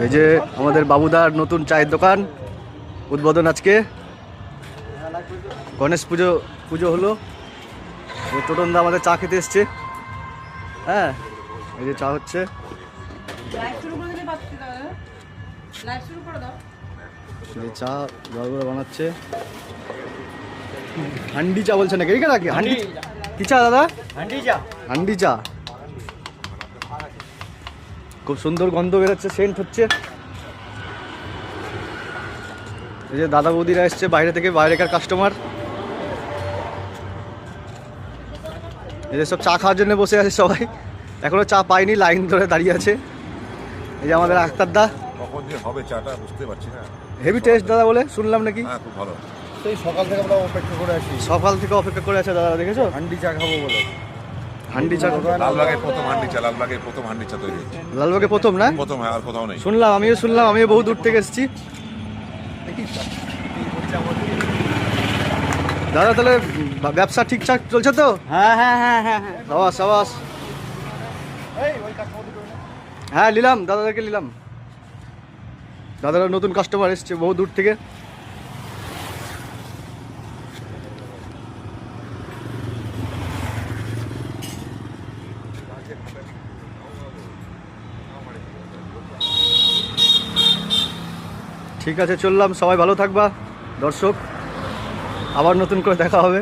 এই যে আমাদের বাবুদার নতুন চায়ের দোকান উদ্বোধন আজকে। গণেশ পুজো হলো, টোটনদা আমাদের চা খেতে এসছে। হ্যাঁ, এই যে চা হচ্ছে। চা বাবুরা বানাচ্ছে। হান্ডি চা বলছে নাকি? নাকি হান্ডি কি চা দাদা? হান্ডি চা। খুব সুন্দর গন্ধ বেরোচ্ছে, সেন্ট হচ্ছে। এই যে দাদা বৌদিরা এসছে বাইরে থেকে, বাইরেকার কাস্টমার। এই যে সব চা খাওয়ার জন্য বসে আছে সবাই, এখনো চা পায়নি, লাইন ধরে দাঁড়িয়ে আছে। এই যে আমাদের আক্তার দা। কখন যে হবে চাটা বুঝতে পারছি না। হেভি টেস্ট দাদা বলে শুনলাম নাকি? হ্যাঁ, খুব ভালো। সেই সকাল থেকে আমরা অপেক্ষা করে আছি। সকাল থেকে অপেক্ষা করে আছে দাদা, দেখেছো? হান্ডি চা খাবো বলে। হান্ডি চা। লালবাগের প্রথম হান্ডি চা, লালবাগের প্রথম হান্ডি চা তৈরি হচ্ছে। লালবাগে প্রথম না? প্রথম, হ্যাঁ, আর কোথাও নেই। শুনলাম, আমিও শুনলাম, আমিও বহু দূর থেকে এসেছি। দাদা তাহলে ব্যবসা ঠিকঠাক চলছে তো? হ্যাঁ হ্যাঁ হ্যাঁ হ্যাঁ হ্যাঁ। সাবাস সাবাস। হ্যাঁ নিলাম, দাদাদেরকে নিলাম। দাদারা নতুন কাস্টমার এসছে বহু দূর থেকে। ঠিক আছে, চললাম। সবাই ভালো থাকবা দর্শক, আবার নতুন করে দেখা হবে।